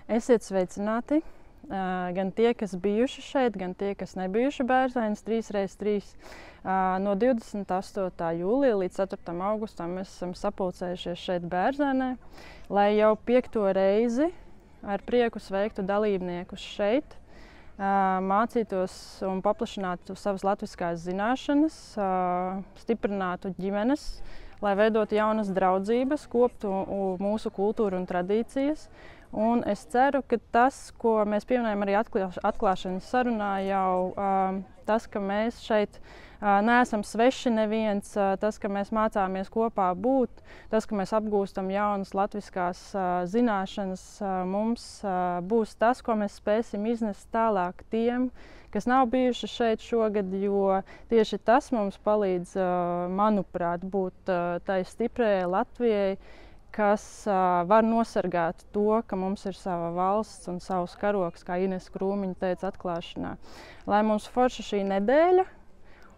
Esiet sveicināti! Gan tie, kas bijuši šeit, gan tie, kas nebijuši Bērzainas 3x3. No 28. jūlija līdz 4. augustam mēs esam sapulcējušies šeit Bērzainē, lai jau 5. reizi ar prieku sveiktu dalībniekus šeit, mācītos un paplašinātu savas latviskās zināšanas, stiprinātu ģimenes, lai veidotu jaunas draudzības, koptu mūsu kultūru un tradīcijas. Un es ceru, ka tas, ko mēs pieminējam arī atklāšanas sarunā, jau tas, ka mēs šeit neesam sveši neviens, tas, ka mēs mācāmies kopā būt, tas, ka mēs apgūstam jaunas latviskās zināšanas, mums būs tas, ko mēs spēsim iznest tālāk tiem, kas nav bijuši šeit šogad, jo tieši tas mums palīdz, manuprāt, būt tai stiprajai Latvijai, kas var nosargāt to, ka mums ir sava valsts un savs karoks, kā Ines Krūmiņa teica atklāšanā. Lai mums forša šī nedēļa,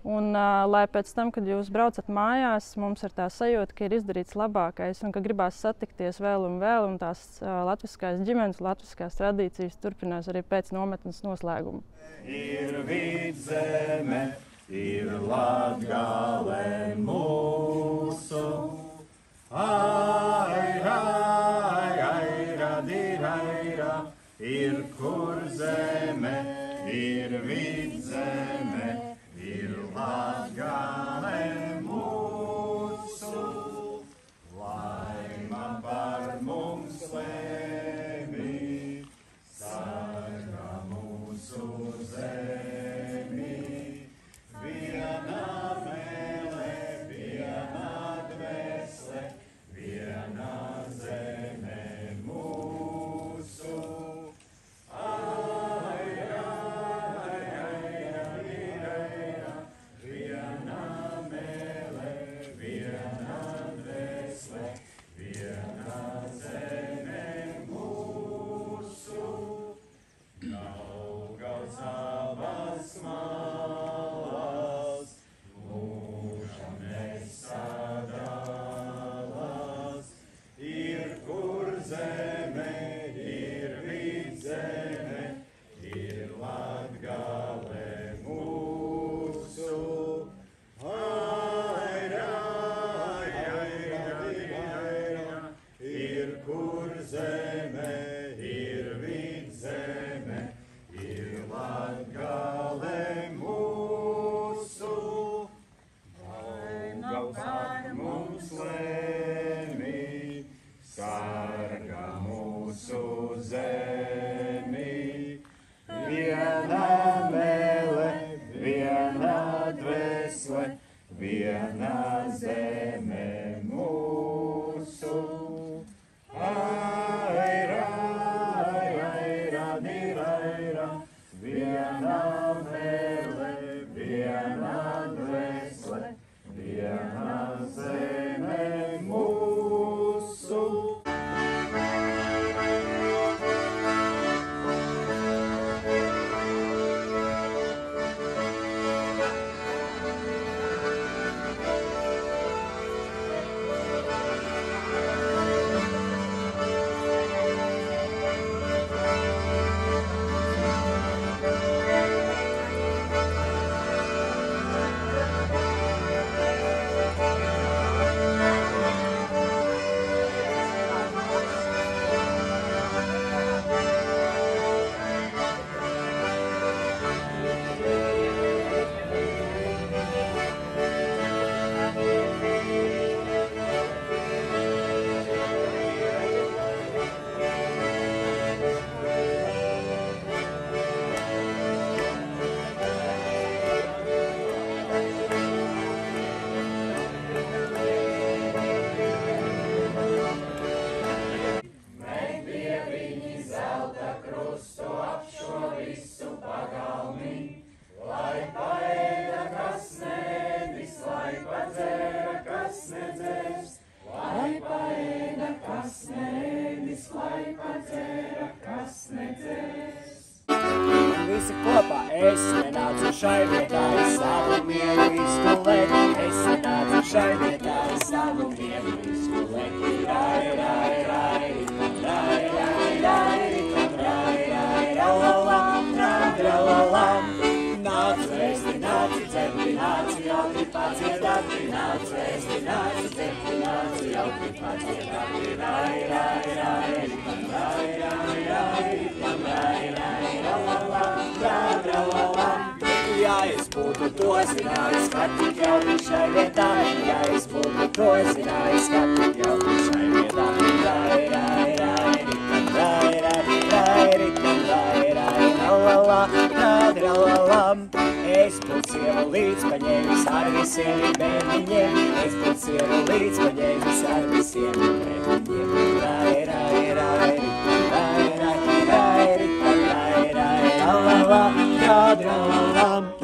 un lai pēc tam, kad jūs braucat mājās, mums ir tā sajūta, ka ir izdarīts labākais un ka gribās satikties vēl, un tās latviskās ģimenes, latviskās tradīcijas turpinās arī pēc nometnes noslēguma. Ir Vidzeme, ir Latgale mūsu. Ai, radiraira, ir Kurzeme, ir Vidzeme, ir Latgale mūsu. Laima par mums lēmī, sargā mūsu zemi, viena mēle, viena dvēsle, viena zeme mūsu. Ai, viena mēle, viena dvēsle, viena zeme mūsu. Nav savas malas, mūžam nesadalās. Ir Kurzeme, ir Vidzeme, ir Latgale mūsu. Ir Kurzeme, ir Vidzeme, ir Latgale mūsu. Daugavs par mums lēmī, sargā mūsu zemi. Viena mēle, viena dvēsle, viena zeme mūsu. Ai, radiraira, viena mēle, viena dvēsle, viena zeme mūsu. Visi kopā es ienācu šai vietā, savu mieru izgulēt. Es ienācu šai vietā, savu mieru izgulēt. Rai, rai, rai, rai, rai, rai, rai. nācu, cepti nācu, jauki padziedāti, rai, rai, rai, ritam, rai, rai, rai, ritam, rai, rai, ralala, ralala. Ja es būtu to zinājis, ka tik jauki šai vietā, ja es būtu to zinājis, ka tik jauki šai vietā, rai, rai, rai, ritam, rai, rai, rai, ritam, rai, rai, ralala, ralala. Es būtu sievu līdz paņēmis ar visiem bērniņiem, es būtu sievu līdz paņēmis ar visiem bērniņiem, rai, rai, rai, ritam, rai, rai, rai, ritam, rai, rai, ralala, ralala.